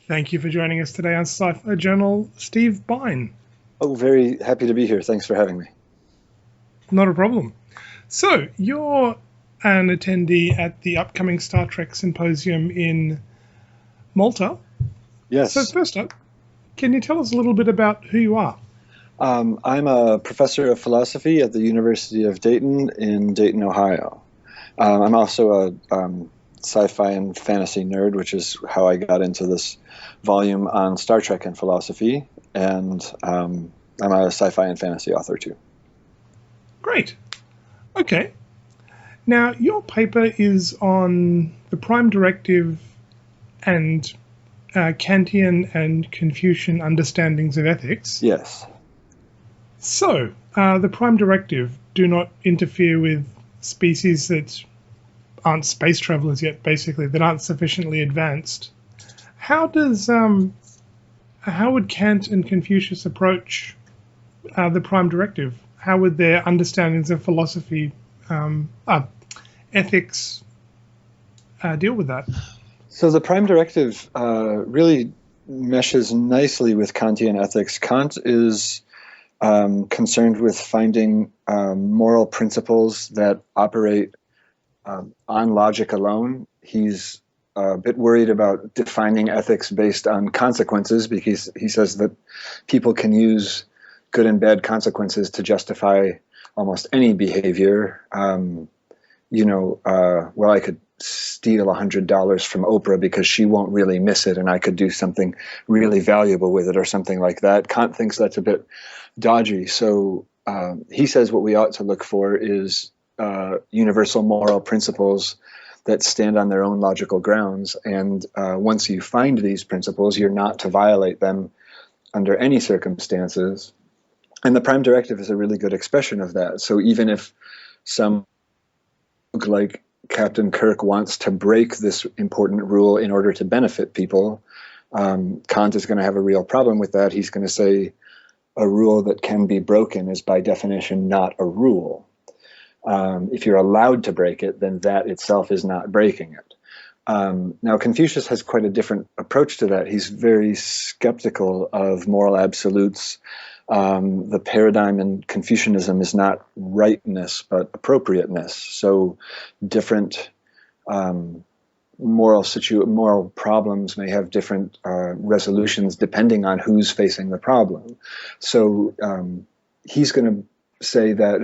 Thank you for joining us today on Sci-Fi Journal, Steve Bein. Oh, very happy to be here. Thanks for having me. Not a problem. So, you're an attendee at the upcoming Star Trek Symposium in Malta. So, Yes, first up, can you tell us a little bit about who you are? I'm a professor of philosophy at the University of Dayton in Dayton, Ohio. I'm also a sci-fi and fantasy nerd, which is how I got into this volume on Star Trek and philosophy. And I'm a sci-fi and fantasy author too. Great. Okay. Now, your paper is on the Prime Directive and Kantian and Confucian understandings of ethics. Yes. So, the Prime Directive, do not interfere with species that aren't space travelers yet, basically, that aren't sufficiently advanced. How does how would Kant and Confucius approach the Prime Directive? How would their understandings of philosophy, ethics, deal with that? So the Prime Directive really meshes nicely with Kantian ethics. Kant is concerned with finding moral principles that operate on logic alone. He's a bit worried about defining ethics based on consequences because he says that people can use good and bad consequences to justify almost any behavior. Well, I could steal $100 from Oprah because she won't really miss it and I could do something really valuable with it or something like that. Kant thinks that's a bit dodgy. So he says what we ought to look for is universal moral principles that stand on their own logical grounds. And once you find these principles, you're not to violate them under any circumstances. And the Prime Directive is a really good expression of that. So even if some like Captain Kirk wants to break this important rule in order to benefit people, Kant is going to have a real problem with that. He's going to say a rule that can be broken is by definition not a rule. If you're allowed to break it, then that itself is not breaking it. Now, Confucius has quite a different approach to that. He's very skeptical of moral absolutes. The paradigm in Confucianism is not rightness, but appropriateness. So different moral problems may have different resolutions depending on who's facing the problem. So he's going to say that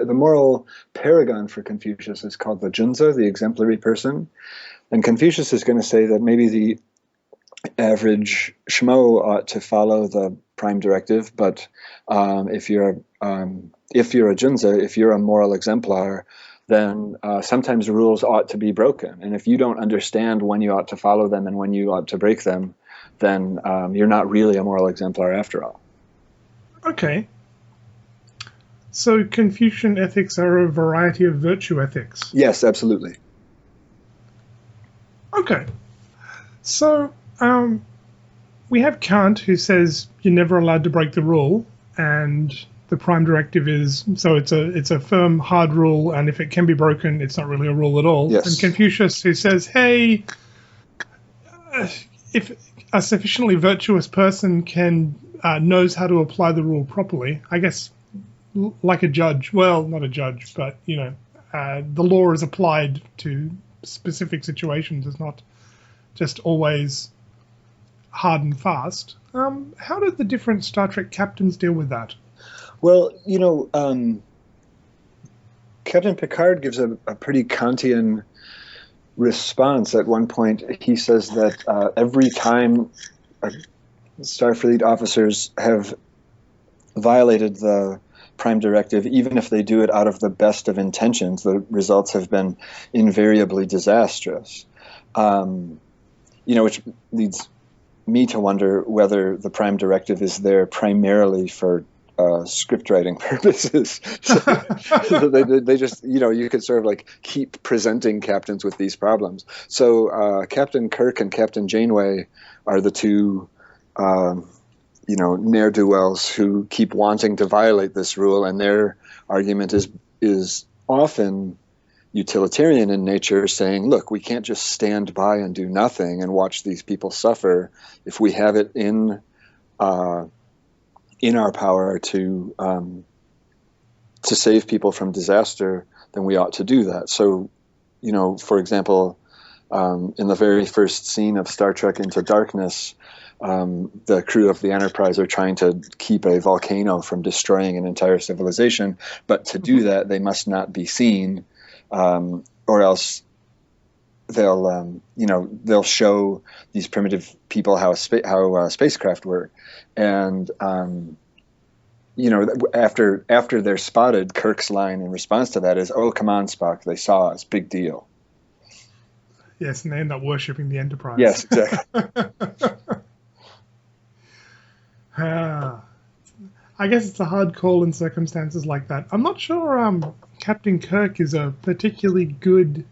the moral paragon for Confucius is called the junzi, the exemplary person. And Confucius is going to say that maybe the average schmo ought to follow the Prime Directive, but if you're a junzi, if you're a moral exemplar, then sometimes rules ought to be broken. And if you don't understand when you ought to follow them and when you ought to break them, then you're not really a moral exemplar after all. Okay. So Confucian ethics are a variety of virtue ethics. Yes, absolutely. Okay. So we have Kant, who says you're never allowed to break the rule, and the Prime Directive is so it's a firm, hard rule, and if it can be broken, it's not really a rule at all. Yes. And Confucius, who says, hey, if a sufficiently virtuous person can knows how to apply the rule properly, I guess, like a judge. Well, not a judge, but the law is applied to specific situations. It's not just always hard and fast. How did the different Star Trek captains deal with that? Well, Captain Picard gives a pretty Kantian response. At one point, he says that every time Starfleet officers have violated the Prime Directive, even if they do it out of the best of intentions, the results have been invariably disastrous. Which leads me to wonder whether the Prime Directive is there primarily for script writing purposes. So they just, you could sort of like keep presenting captains with these problems. So Captain Kirk and Captain Janeway are the two ne'er-do-wells who keep wanting to violate this rule, and their argument is often utilitarian in nature, saying, look, we can't just stand by and do nothing and watch these people suffer. If we have it in our power to save people from disaster, then we ought to do that. So, for example, in the very first scene of Star Trek Into Darkness, the crew of the Enterprise are trying to keep a volcano from destroying an entire civilization, but to do that, they must not be seen, or else they'll show these primitive people how spacecraft work, and after they're spotted, Kirk's line in response to that is, "Oh, come on, Spock, they saw us, big deal." Yes, and they end up worshipping the Enterprise. Yes, exactly. I guess it's a hard call in circumstances like that. I'm not sure Captain Kirk is a particularly good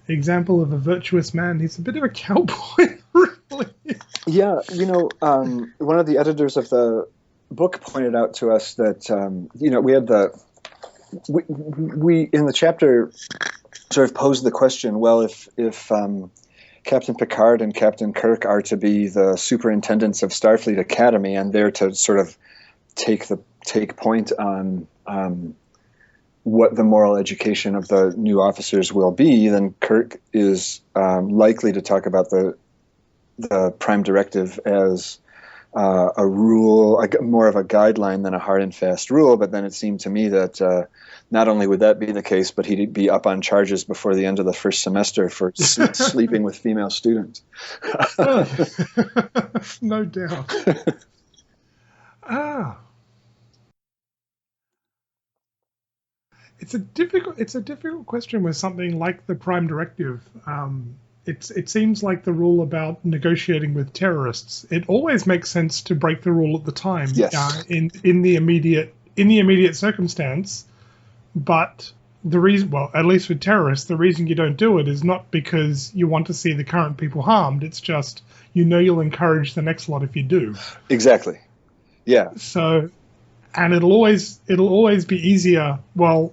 example of a virtuous man. He's a bit of a cowboy, really. Yeah, one of the editors of the book pointed out to us that we had we in the chapter sort of posed the question, well, if Captain Picard and Captain Kirk are to be the superintendents of Starfleet Academy and they're to sort of take point on what the moral education of the new officers will be, then Kirk is likely to talk about the Prime Directive as a rule, more of a guideline than a hard and fast rule. But then it seemed to me that not only would that be the case, but he'd be up on charges before the end of the first semester for sleeping with female students. No doubt. It's a difficult question with something like the Prime Directive. It seems like the rule about negotiating with terrorists. It always makes sense to break the rule at the time, yes. In the immediate circumstance. But the reason, well, at least with terrorists, the reason you don't do it is not because you want to see the current people harmed. It's just you'll encourage the next lot if you do. Exactly. Yeah. So, and it'll always be easier. Well,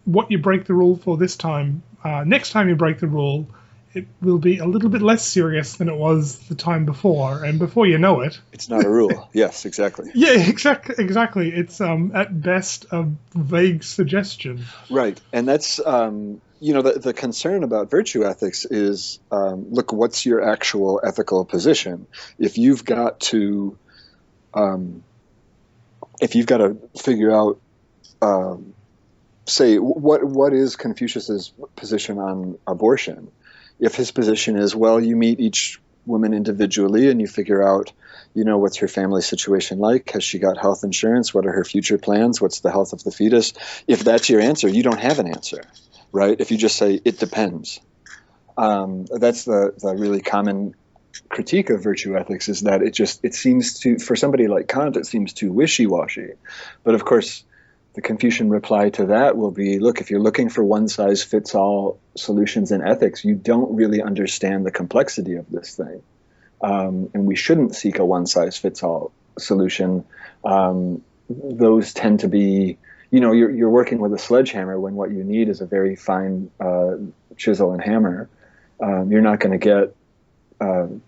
what you break the rule for this time, next time you break the rule, it will be a little bit less serious than it was the time before, and before you know it, it's not a rule. Yes, exactly. Yeah, exactly. It's at best a vague suggestion. Right, and that's the concern about virtue ethics is, look, what's your actual ethical position? If you've got to figure out, say, what is Confucius's position on abortion? If his position is, well, you meet each woman individually and you figure out, what's her family situation like? Has she got health insurance? What are her future plans? What's the health of the fetus? If that's your answer, you don't have an answer, right? If you just say, it depends. That's the really common critique of virtue ethics, is that it seems to, for somebody like Kant, it seems too wishy-washy. But of course, the Confucian reply to that will be, look, if you're looking for one-size-fits-all solutions in ethics, you don't really understand the complexity of this thing. And we shouldn't seek a one-size-fits-all solution. Those tend to be, you're working with a sledgehammer when what you need is a very fine chisel and hammer. You're not going to get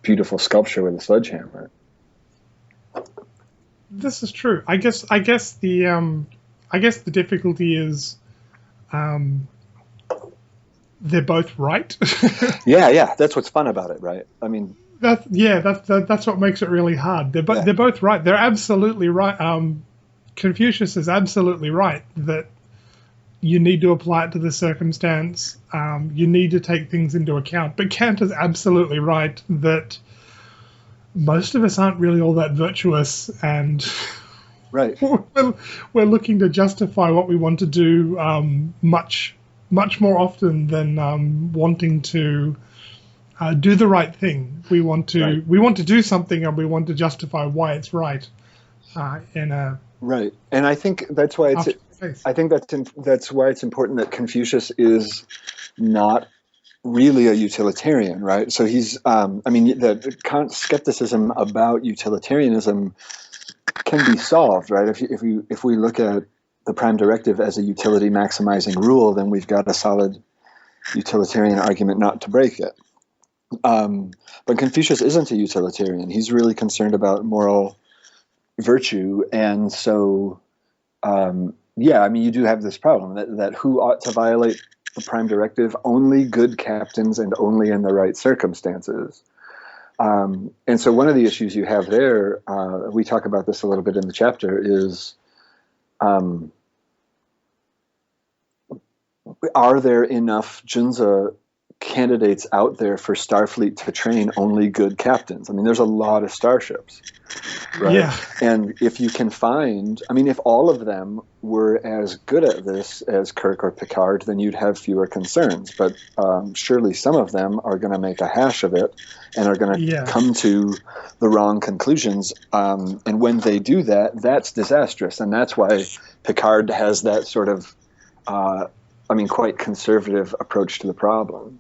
beautiful sculpture with a sledgehammer. This is true. I guess the difficulty is they're both right. Yeah, that's what's fun about it, right? I mean, that's what makes it really hard. They're both right. They're absolutely right. Confucius is absolutely right that you need to apply it to the circumstance. You need to take things into account. But Kant is absolutely right that most of us aren't really all that virtuous, and right. we're looking to justify what we want to do much more often than wanting to do the right thing. We want to do something, and we want to justify why it's right. Right, and I think that's why that's why it's important that Confucius is not really a utilitarian, right? So he's, the Kant's skepticism about utilitarianism can be solved, right? If we look at the prime directive as a utility maximizing rule, then we've got a solid utilitarian argument not to break it. But Confucius isn't a utilitarian. He's really concerned about moral virtue. And so, yeah, I mean, you do have this problem that who ought to violate the prime directive? Only good captains and only in the right circumstances. And so one of the issues you have there, we talk about this a little bit in the chapter, is are there enough Junzi candidates out there for Starfleet to train only good captains? I mean, there's a lot of starships, right? Yeah. And if you can find, I mean, if all of them were as good at this as Kirk or Picard, then you'd have fewer concerns. But surely some of them are going to make a hash of it and are going to come to the wrong conclusions. And when they do that, that's disastrous. And that's why Picard has that sort of, quite conservative approach to the problem.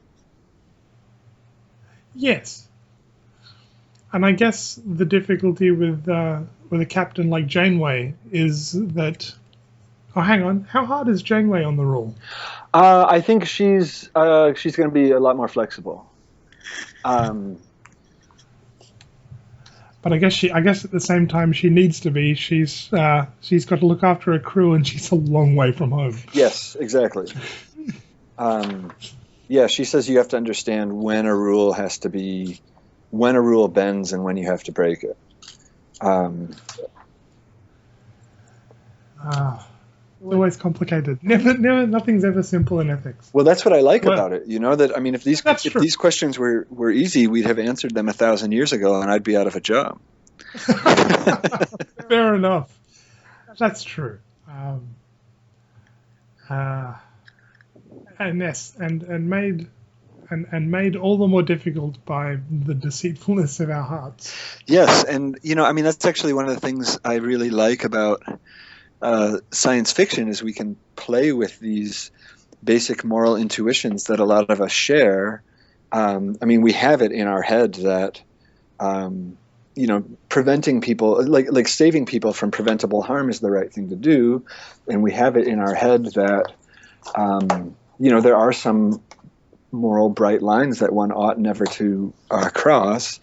Yes. And I guess the difficulty with a captain like Janeway is that... Oh, hang on. How hard is Janeway on the rule? I think she's going to be a lot more flexible. But I guess at the same time she needs to be. She's got to look after her crew, and she's a long way from home. Yes, exactly. Yeah, she says you have to understand when a rule bends and when you have to break it. Always complicated. Never, nothing's ever simple in ethics. Well, that's what I like about it. You know, that, I mean, if these questions were easy, we'd have answered them 1,000 years ago, and I'd be out of a job. Fair enough. That's true. And yes, and made all the more difficult by the deceitfulness of our hearts. Yes, and that's actually one of the things I really like about science fiction is we can play with these basic moral intuitions that a lot of us share. We have it in our head that preventing people, like saving people from preventable harm is the right thing to do, and we have it in our head that there are some moral bright lines that one ought never to cross.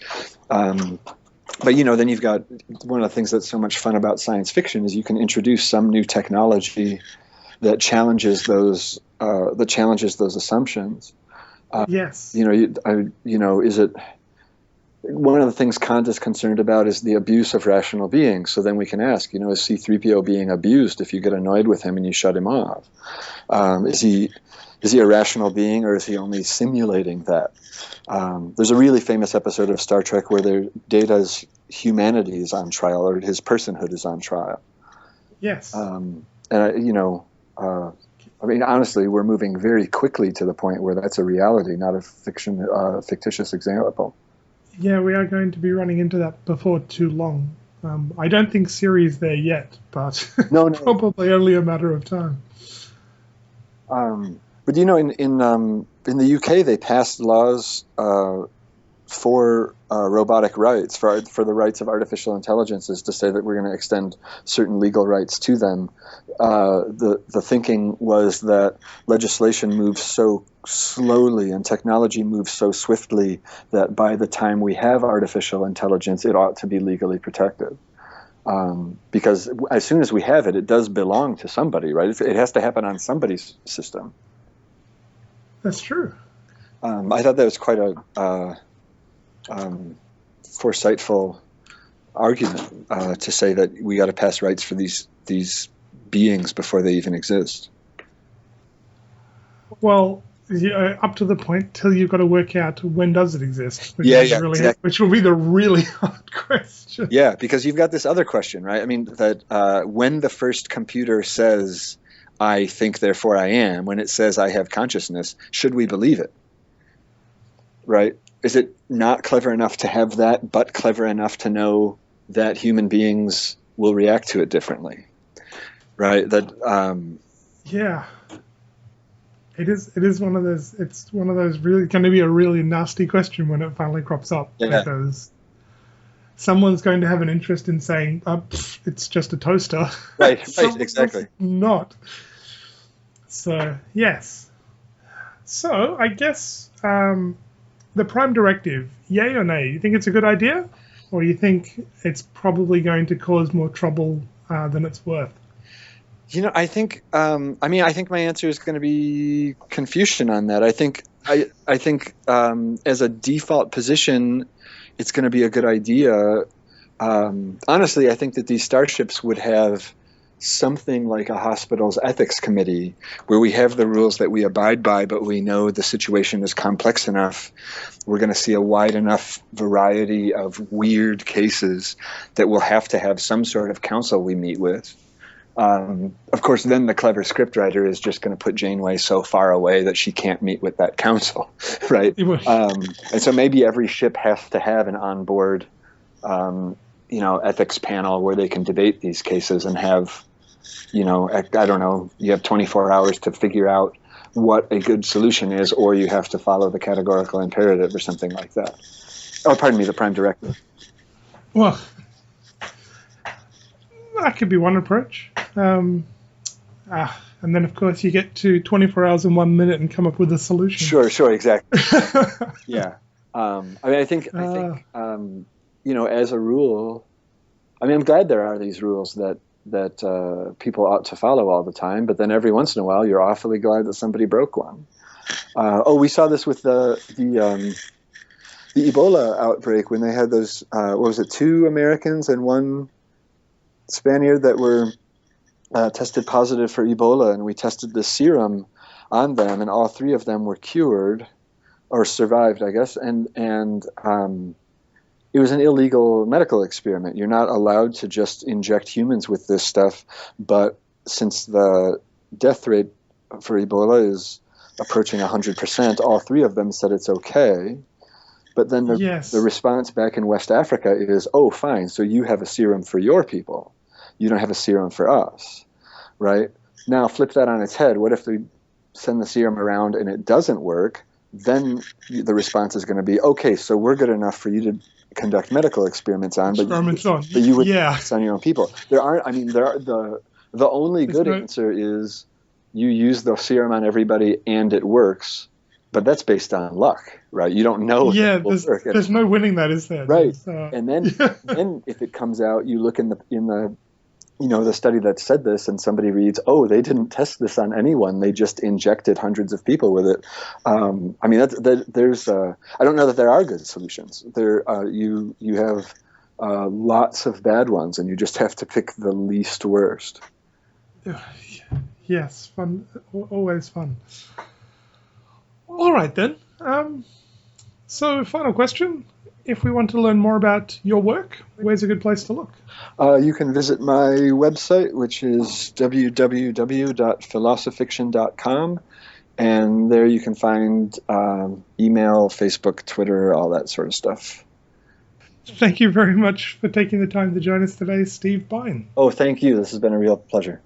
But then you've got one of the things that's so much fun about science fiction is you can introduce some new technology that challenges those assumptions. Yes. Is it one of the things Kant is concerned about is the abuse of rational beings. So then we can ask, is C-3PO being abused if you get annoyed with him and you shut him off? Is he a rational being, or is he only simulating that? There's a really famous episode of Star Trek where Data's humanity is on trial, or his personhood is on trial. Yes. Honestly, we're moving very quickly to the point where that's a reality, not a fictitious example. Yeah, we are going to be running into that before too long. I don't think Siri's there yet, but no. Probably only a matter of time. But in the UK, they passed laws for robotic rights, for the rights of artificial intelligences, to say that we're going to extend certain legal rights to them. The thinking was that legislation moves so slowly and technology moves so swiftly that by the time we have artificial intelligence, it ought to be legally protected. Because as soon as we have it, it does belong to somebody, right? It has to happen on somebody's system. That's true. I thought that was quite a foresightful argument to say that we got to pass rights for these beings before they even exist. Well, up to the point till you've got to work out when does it exist. Exactly. Which will be the really hard question. Yeah, because you've got this other question, right? I mean, that when the first computer says, I think, therefore I am, when it says I have consciousness, should we believe it? Right? Is it not clever enough to have that, but clever enough to know that human beings will react to it differently? Right? Yeah. It is one of those. It's one of those really going to be a really nasty question when it finally crops up. Yeah. Because someone's going to have an interest in saying, it's just a toaster. Right, Exactly. Not. So, yes. So, I guess the Prime Directive, yay or nay? You think it's a good idea? Or you think it's probably going to cause more trouble than it's worth? I think I think my answer is going to be Confucian on that. I think as a default position, it's going to be a good idea. Honestly, I think that these starships would have something like a hospital's ethics committee where we have the rules that we abide by, but we know the situation is complex enough. We're going to see a wide enough variety of weird cases that we'll have to have some sort of council we meet with. Of course, then the clever scriptwriter is just going to put Janeway so far away that she can't meet with that council, right? And so maybe every ship has to have an onboard, ethics panel where they can debate these cases and have, I don't know, you have 24 hours to figure out what a good solution is, or you have to follow the categorical imperative or something like that. Oh, pardon me, the Prime Directive. Well, that could be one approach. And then, of course, you get to 24 hours and 1 minute and come up with a solution. Sure, exactly. Yeah. I think as a rule, I'm glad there are these rules that people ought to follow all the time, but then every once in a while, you're awfully glad that somebody broke one. We saw this with the Ebola outbreak when they had those, 2 Americans and 1 Spaniard that were tested positive for Ebola, and we tested the serum on them, and all 3 of them were cured or survived, I guess. And it was an illegal medical experiment. You're not allowed to just inject humans with this stuff, but since the death rate for Ebola is approaching 100%, all 3 of them said it's okay. But then the response back in West Africa is, oh, fine, so you have a serum for your people. You don't have a serum for us, right? Now flip that on its head. What if we send the serum around and it doesn't work? Then the response is going to be, okay, so we're good enough for you to conduct medical experiments on, but you would on your own people. The only good answer is you use the serum on everybody and it works, but that's based on luck, right? You don't know. Yeah, there's no winning that, is there? Right. And then if it comes out, you look in the the study that said this, and somebody reads, oh, they didn't test this on anyone. They just injected hundreds of people with it. There's I don't know that there are good solutions. You have lots of bad ones, and you just have to pick the least worst. Yes, fun, always fun. All right, then. So, final question. If we want to learn more about your work, where's a good place to look? You can visit my website, which is www.philosophiction.com, and there you can find email, Facebook, Twitter, all that sort of stuff. Thank you very much for taking the time to join us today, Steve Bein. Oh, thank you. This has been a real pleasure.